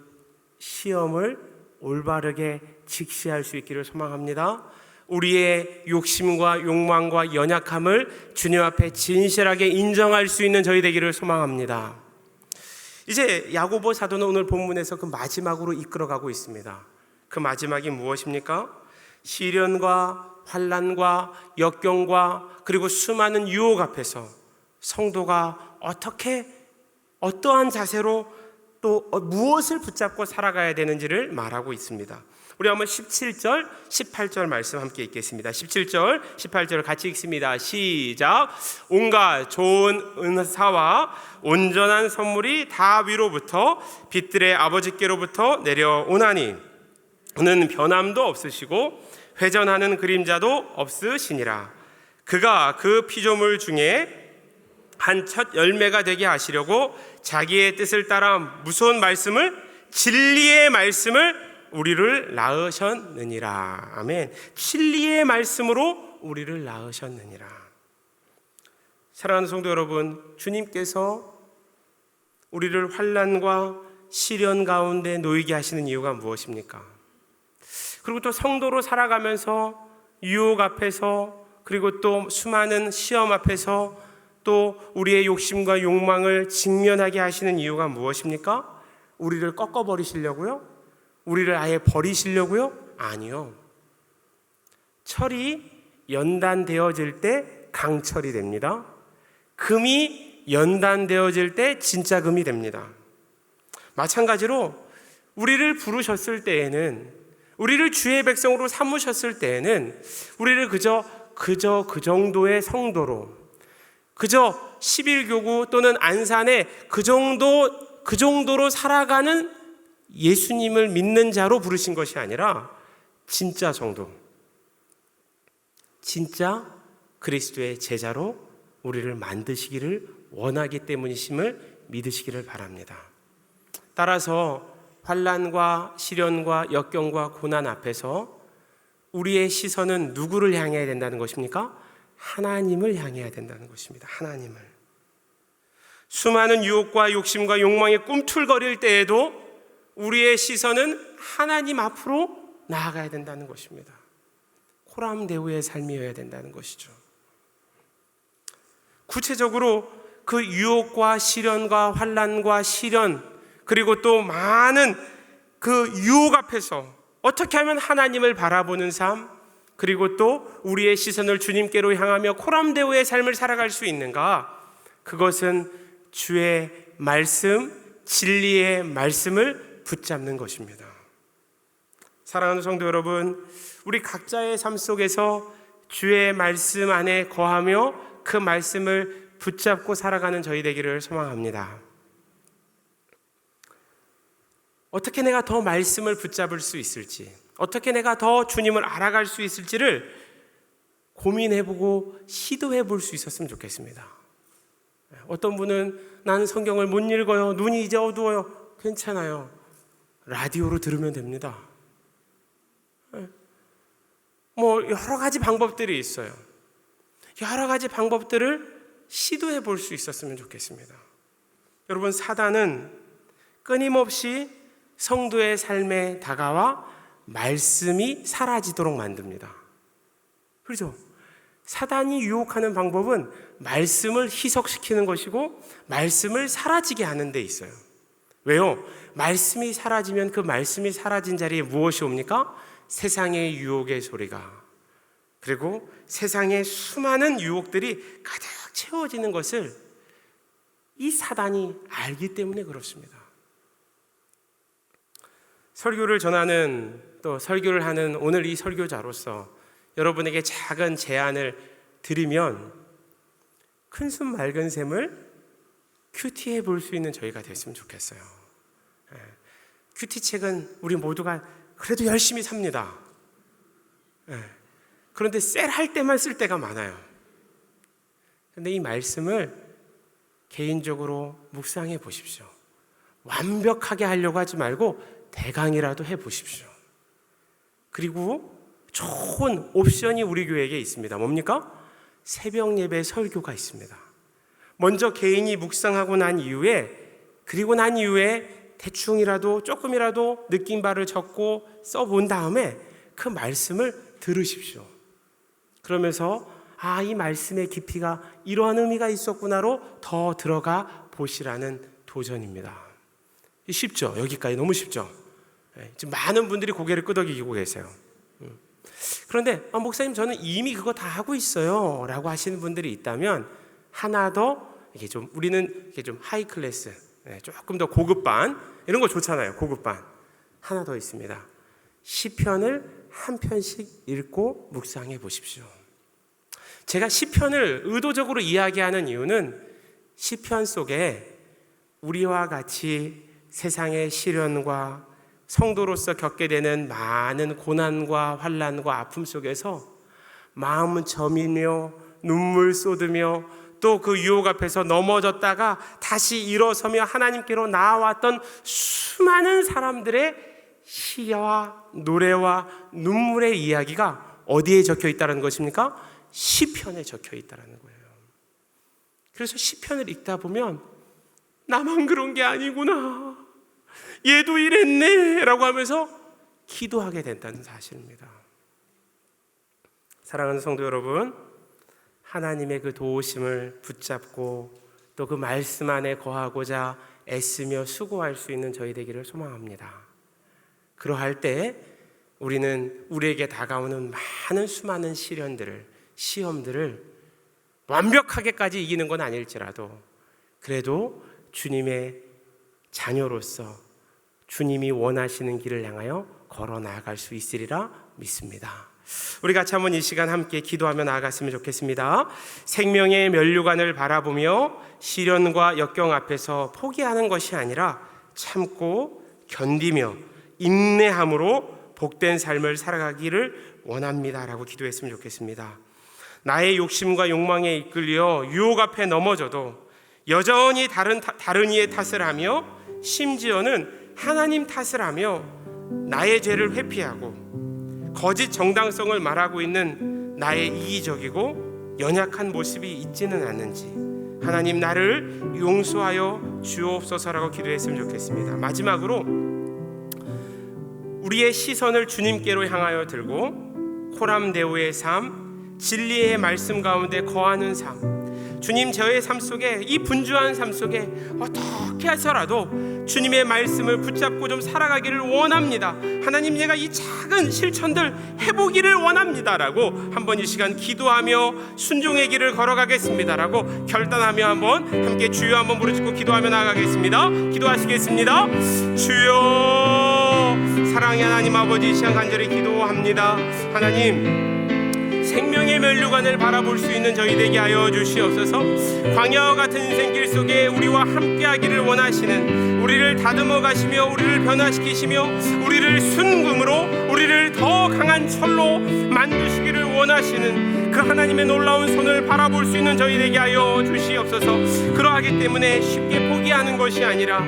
시험을 올바르게 직시할 수 있기를 소망합니다. 우리의 욕심과 욕망과 연약함을 주님 앞에 진실하게 인정할 수 있는 저희 되기를 소망합니다. 이제 야고보 사도는 오늘 본문에서 그 마지막으로 이끌어가고 있습니다. 그 마지막이 무엇입니까? 시련과 환난과 역경과 그리고 수많은 유혹 앞에서 성도가 어떠한 자세로 또 무엇을 붙잡고 살아가야 되는지를 말하고 있습니다. 우리 한번 17절, 18절 말씀 함께 읽겠습니다. 17절, 18절 같이 읽습니다. 시작. 온갖 좋은 은사와 온전한 선물이 다 위로부터 빛들의 아버지께로부터 내려오나니 그는 변함도 없으시고 회전하는 그림자도 없으시니라. 그가 그 피조물 중에 한 첫 열매가 되게 하시려고 자기의 뜻을 따라 무서운 말씀을, 진리의 말씀을 우리를 낳으셨느니라. 아멘. 진리의 말씀으로 우리를 낳으셨느니라. 사랑하는 성도 여러분, 주님께서 우리를 환난과 시련 가운데 놓이게 하시는 이유가 무엇입니까? 그리고 또 성도로 살아가면서 유혹 앞에서, 그리고 또 수많은 시험 앞에서 또 우리의 욕심과 욕망을 직면하게 하시는 이유가 무엇입니까? 우리를 꺾어버리시려고요? 우리를 아예 버리시려고요? 아니요. 철이 연단되어질 때 강철이 됩니다. 금이 연단되어질 때 진짜 금이 됩니다. 마찬가지로 우리를 부르셨을 때에는, 우리를 주의 백성으로 삼으셨을 때에는 우리를 그저 그 정도의 성도로, 그저 11교구 또는 안산에 그 정도로 살아가는 예수님을 믿는 자로 부르신 것이 아니라 진짜 성도, 진짜 그리스도의 제자로 우리를 만드시기를 원하기 때문이심을 믿으시기를 바랍니다. 따라서 환난과 시련과 역경과 고난 앞에서 우리의 시선은 누구를 향해야 된다는 것입니까? 하나님을 향해야 된다는 것입니다. 하나님을. 수많은 유혹과 욕심과 욕망에 꿈틀거릴 때에도 우리의 시선은 하나님 앞으로 나아가야 된다는 것입니다. 코람데오의 삶이어야 된다는 것이죠. 구체적으로 그 유혹과 시련과 환난과 시련, 그리고 또 많은 그 유혹 앞에서 어떻게 하면 하나님을 바라보는 삶, 그리고 또 우리의 시선을 주님께로 향하며 코람데오의 삶을 살아갈 수 있는가? 그것은 주의 말씀, 진리의 말씀을 붙잡는 것입니다. 사랑하는 성도 여러분, 우리 각자의 삶 속에서 주의 말씀 안에 거하며 그 말씀을 붙잡고 살아가는 저희 되기를 소망합니다. 어떻게 내가 더 말씀을 붙잡을 수 있을지, 어떻게 내가 더 주님을 알아갈 수 있을지를 고민해보고 시도해볼 수 있었으면 좋겠습니다. 어떤 분은 나는 성경을 못 읽어요, 눈이 이제 어두워요. 괜찮아요. 라디오로 들으면 됩니다. 여러 가지 방법들이 있어요. 여러 가지 방법들을 시도해 볼 수 있었으면 좋겠습니다. 여러분, 사단은 끊임없이 성도의 삶에 다가와 말씀이 사라지도록 만듭니다. 그렇죠? 사단이 유혹하는 방법은 말씀을 희석시키는 것이고 말씀을 사라지게 하는 데 있어요. 왜요? 말씀이 사라지면 그 말씀이 사라진 자리에 무엇이 옵니까? 세상의 유혹의 소리가, 그리고 세상의 수많은 유혹들이 가득 채워지는 것을 이 사단이 알기 때문에 그렇습니다. 설교를 전하는, 또 설교를 하는 오늘 이 설교자로서 여러분에게 작은 제안을 드리면 큰 숨 맑은 샘을 큐티해 볼 수 있는 저희가 됐으면 좋겠어요. 큐티 책은 우리 모두가 그래도 열심히 삽니다. 그런데 셀할 때만 쓸 때가 많아요. 그런데 이 말씀을 개인적으로 묵상해 보십시오. 완벽하게 하려고 하지 말고 대강이라도 해 보십시오. 그리고 좋은 옵션이 우리 교회에 있습니다. 뭡니까? 새벽 예배 설교가 있습니다. 먼저 개인이 묵상하고 난 이후에, 그리고 난 이후에 대충이라도 조금이라도 느낀 바를 적고 써본 다음에 그 말씀을 들으십시오. 그러면서 이 말씀의 깊이가 이러한 의미가 있었구나로 더 들어가 보시라는 도전입니다. 쉽죠? 여기까지 너무 쉽죠? 지금 많은 분들이 고개를 끄덕이고 계세요. 그런데 목사님, 저는 이미 그거 다 하고 있어요 라고 하시는 분들이 있다면 하나 더, 이게 좀 우리는 이게 좀 하이 클래스, 조금 더 고급반, 이런 거 좋잖아요. 고급반 하나 더 있습니다. 시편을 한 편씩 읽고 묵상해 보십시오. 제가 시편을 의도적으로 이야기하는 이유는 시편 속에 우리와 같이 세상의 시련과 성도로서 겪게 되는 많은 고난과 환난과 아픔 속에서 마음은 저미며 눈물 쏟으며 또 그 유혹 앞에서 넘어졌다가 다시 일어서며 하나님께로 나아왔던 수많은 사람들의 시와 노래와 눈물의 이야기가 어디에 적혀 있다는 것입니까? 시편에 적혀 있다는 거예요. 그래서 시편을 읽다 보면 나만 그런 게 아니구나, 얘도 이랬네 라고 하면서 기도하게 된다는 사실입니다. 사랑하는 성도 여러분, 하나님의 그 도우심을 붙잡고 또 그 말씀 안에 거하고자 애쓰며 수고할 수 있는 저희 되기를 소망합니다. 그러할 때 우리는 우리에게 다가오는 많은 수많은 시련들을, 시험들을 완벽하게까지 이기는 건 아닐지라도 그래도 주님의 자녀로서 주님이 원하시는 길을 향하여 걸어 나아갈 수 있으리라 믿습니다. 우리 같이 한번 이 시간 함께 기도하며 나아갔으면 좋겠습니다. 생명의 면류관을 바라보며 시련과 역경 앞에서 포기하는 것이 아니라 참고 견디며 인내함으로 복된 삶을 살아가기를 원합니다라고 기도했으면 좋겠습니다. 나의 욕심과 욕망에 이끌려 유혹 앞에 넘어져도 여전히 다른 이의 탓을 하며 심지어는 하나님 탓을 하며 나의 죄를 회피하고 거짓 정당성을 말하고 있는 나의 이기적이고 연약한 모습이 있지는 않는지 하나님 나를 용서하여 주옵소서라고 기도했으면 좋겠습니다. 마지막으로 우리의 시선을 주님께로 향하여 들고 코람데오의 삶, 진리의 말씀 가운데 거하는 삶, 주님 저의 삶 속에, 이 분주한 삶 속에 어떻게 해서라도 주님의 말씀을 붙잡고 좀 살아가기를 원합니다. 하나님, 내가 이 작은 실천들 해보기를 원합니다라고 한번 이 시간 기도하며 순종의 길을 걸어가겠습니다라고 결단하며 한번 함께 주여 한번 부르짖고 기도하며 나아가겠습니다. 기도하시겠습니다. 주여, 사랑의 하나님 아버지, 이 시간 간절히 기도합니다. 하나님, 생명의 면류관을 바라볼 수 있는 저희 되게 하여 주시옵소서. 광야와 같은 인생길 속에 우리와 함께하기를 원하시는, 우리를 다듬어 가시며 우리를 변화시키시며 우리를 순금으로, 우리를 더 강한 철로 만드시기를 원하시는 그 하나님의 놀라운 손을 바라볼 수 있는 저희 되게 하여 주시옵소서. 그러하기 때문에 쉽게 포기하는 것이 아니라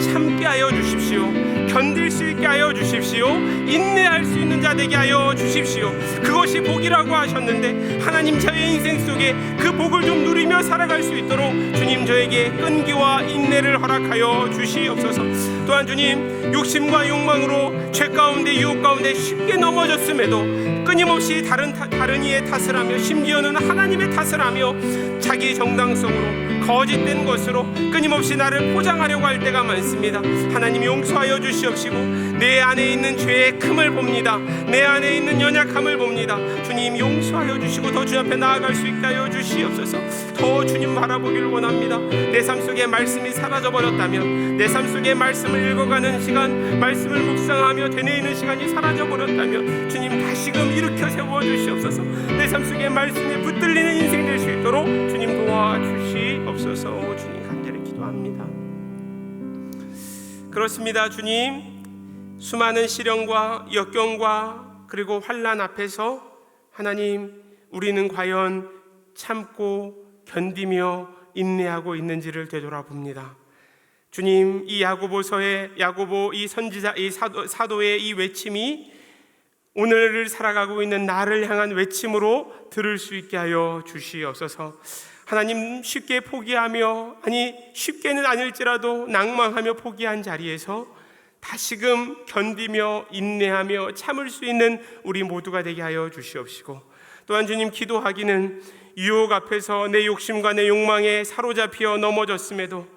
참게 하여 주십시오. 견딜 수 있게 하여 주십시오. 인내할 수 있는 자 되게 하여 주십시오. 그것이 복이라고 하셨는데 하나님, 저의 인생 속에 그 복을 좀 누리며 살아갈 수 있도록 주님 저에게 끈기와 인내를 허락하여 주시옵소서. 또한 주님, 욕심과 욕망으로 죄 가운데 유혹 가운데 쉽게 넘어졌음에도 끊임없이 다른 이의 탓을 하며 심지어는 하나님의 탓을 하며 자기 정당성으로 거짓된 것으로 끊임없이 나를 포장하려고 할 때가 많습니다. 하나님, 용서하여 주시옵시고 내 안에 있는 죄의 큼을 봅니다. 내 안에 있는 연약함을 봅니다. 주님, 용서하여 주시고 더 주 앞에 나아갈 수 있게 하여 주시옵소서. 더 주님 바라보기를 원합니다. 내 삶 속에 말씀이 사라져버렸다면, 내 삶 속에 말씀을 읽어가는 시간, 말씀을 묵상하며 되뇌이는 시간이 사라져버렸다면 주님, 다시금 일으켜 세워 주시옵소서. 내 삶 속에 말씀이 붙들리는 인생 될 수 있도록 주님 도와주시옵소서. 주님 간절히 기도합니다. 그렇습니다. 주님, 수많은 시련과 역경과 그리고 환난 앞에서 하나님, 우리는 과연 참고 견디며 인내하고 있는지를 되돌아봅니다. 주님, 이 야고보서의 야고보 이 선지자, 이 사도의 이 외침이 오늘을 살아가고 있는 나를 향한 외침으로 들을 수 있게 하여 주시옵소서. 하나님, 쉽게 포기하며, 아니 쉽게는 아닐지라도 낭망하며 포기한 자리에서 다시금 견디며 인내하며 참을 수 있는 우리 모두가 되게 하여 주시옵시고, 또한 주님, 기도하기는 유혹 앞에서 내 욕심과 내 욕망에 사로잡혀 넘어졌음에도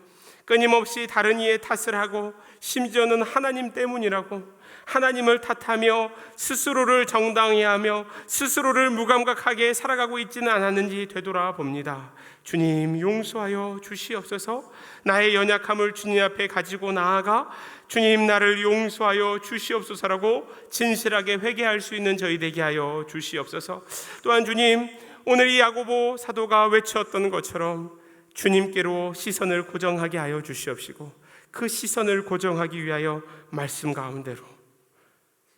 끊임없이 다른 이의 탓을 하고 심지어는 하나님 때문이라고 하나님을 탓하며 스스로를 정당히 하며 스스로를 무감각하게 살아가고 있지는 않았는지 되돌아봅니다. 주님 용서하여 주시옵소서. 나의 연약함을 주님 앞에 가지고 나아가 주님 나를 용서하여 주시옵소서라고 진실하게 회개할 수 있는 저희 되게 하여 주시옵소서. 또한 주님, 오늘 이 야고보 사도가 외쳤던 것처럼 주님께로 시선을 고정하게 하여 주시옵시고 그 시선을 고정하기 위하여 말씀 가운데로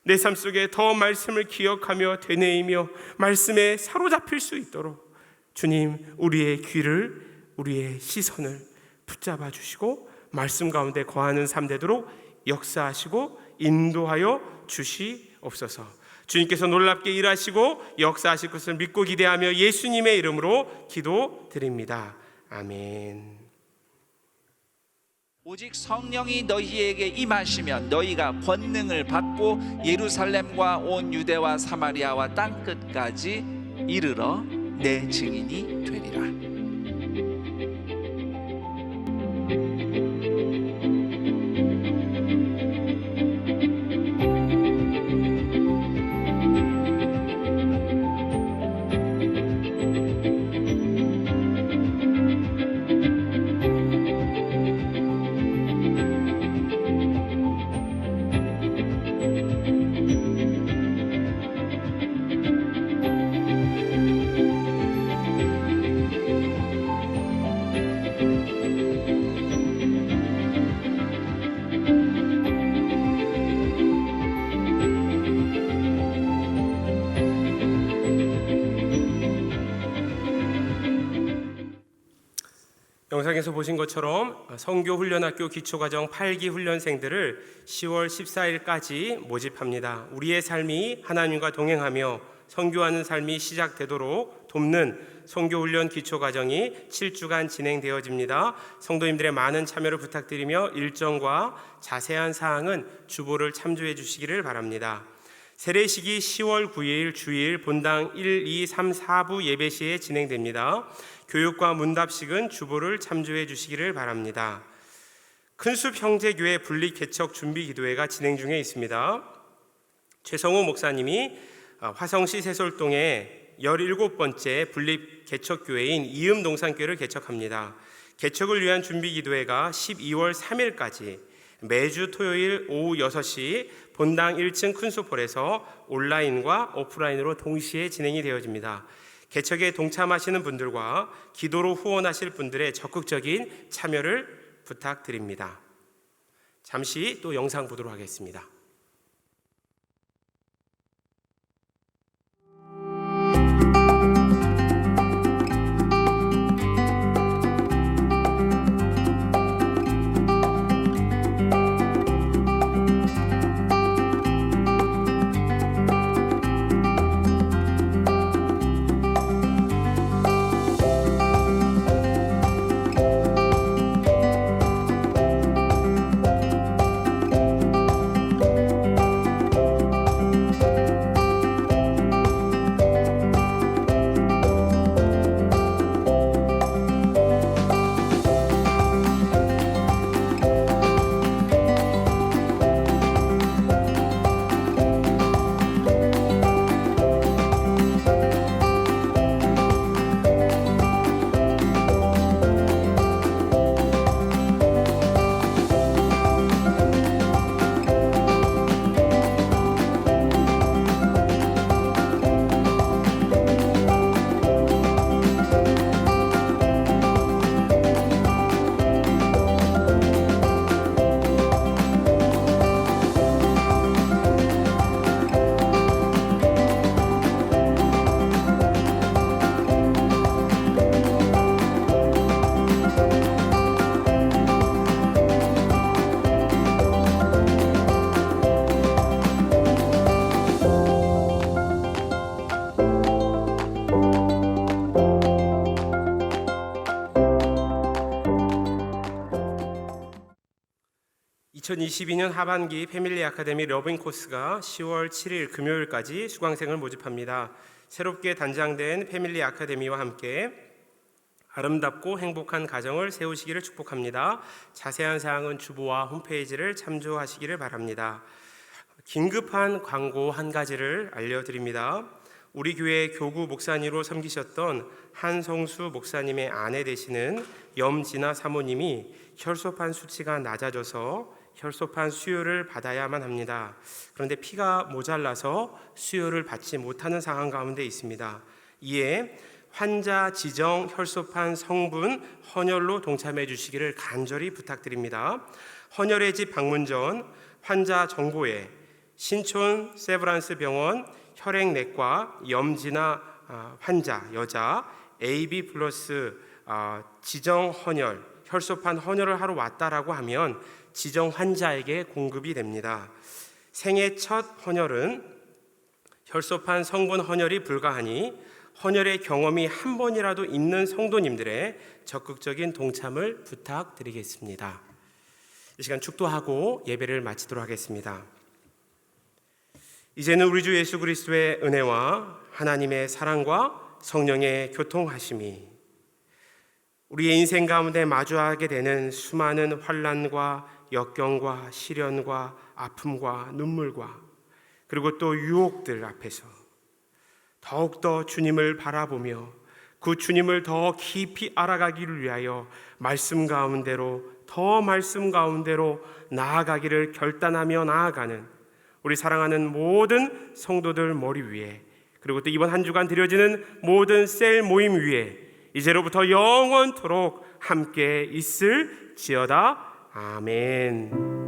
내 삶 속에 더 말씀을 기억하며 되뇌이며 말씀에 사로잡힐 수 있도록 주님 우리의 귀를, 우리의 시선을 붙잡아 주시고 말씀 가운데 거하는 삶 되도록 역사하시고 인도하여 주시옵소서. 주님께서 놀랍게 일하시고 역사하실 것을 믿고 기대하며 예수님의 이름으로 기도드립니다. 아멘. 오직 성령이 너희에게 임하시면 너희가 권능을 받고 예루살렘과 온 유대와 사마리아와 땅끝까지 이르러 내 증인이 되리라. 영상에서 보신 것처럼 성교훈련학교 기초과정 8기 훈련생들을 10월 14일까지 모집합니다. 우리의 삶이 하나님과 동행하며 선교하는 삶이 시작되도록 돕는 성교훈련 기초과정이 7주간 진행되어집니다. 성도님들의 많은 참여를 부탁드리며 일정과 자세한 사항은 주보를 참조해 주시기를 바랍니다. 세례식이 10월 9일 주일 본당 1, 2, 3, 4부 예배 시에 진행됩니다. 교육과 문답식은 주보를 참조해 주시기를 바랍니다. 큰숲 형제교회 분립 개척 준비 기도회가 진행 중에 있습니다. 최성호 목사님이 화성시 세솔동에 17번째 분립 개척교회인 이음 동산교회를 개척합니다. 개척을 위한 준비 기도회가 12월 3일까지 매주 토요일 오후 6시 본당 1층 큰숲홀에서 온라인과 오프라인으로 동시에 진행이 되어집니다. 개척에 동참하시는 분들과 기도로 후원하실 분들의 적극적인 참여를 부탁드립니다. 잠시 또 영상 보도록 하겠습니다. (2022년) 하반기 패밀리 아카데미 러빙 코스가 10월 7일 금요일까지 수강생을 모집합니다. 새롭게 단장된 패밀리 아카데미와 함께 아름답고 행복한 가정을 세우시기를 축복합니다. 자세한 사항은 주보와 홈페이지를 참조하시기를 바랍니다. 긴급한 광고 한 가지를 알려드립니다. 우리 교회 교구 목사님으로 섬기셨던 한성수 목사님의 아내 되시는 염진아 사모님이 혈소판 수치가 낮아져서 혈소판 수요를 받아야만 합니다. 그런데 피가 모자라서 수요를 받지 못하는 상황 가운데 있습니다. 이에 환자 지정 혈소판 성분 헌혈로 동참해 주시기를 간절히 부탁드립니다. 헌혈의 집 방문 전 환자 정보에 신촌 세브란스 병원 혈액내과 염진아 환자 여자 AB 플러스 지정 헌혈 혈소판 헌혈을 하러 왔다라고 하면 지정 환자에게 공급이 됩니다. 생애 첫 헌혈은 혈소판 성분 헌혈이 불가하니 헌혈의 경험이 한 번이라도 있는 성도님들의 적극적인 동참을 부탁드리겠습니다. 이 시간 축도하고 예배를 마치도록 하겠습니다. 이제는 우리 주 예수 그리스도의 은혜와 하나님의 사랑과 성령의 교통하심이 우리의 인생 가운데 마주하게 되는 수많은 환난과 역경과 시련과 아픔과 눈물과 그리고 또 유혹들 앞에서 더욱더 주님을 바라보며 그 주님을 더 깊이 알아가기를 위하여 말씀 가운데로 나아가기를 결단하며 나아가는 우리 사랑하는 모든 성도들 머리 위에 그리고 또 이번 한 주간 드려지는 모든 셀 모임 위에 이제로부터 영원토록 함께 있을지어다. 아멘.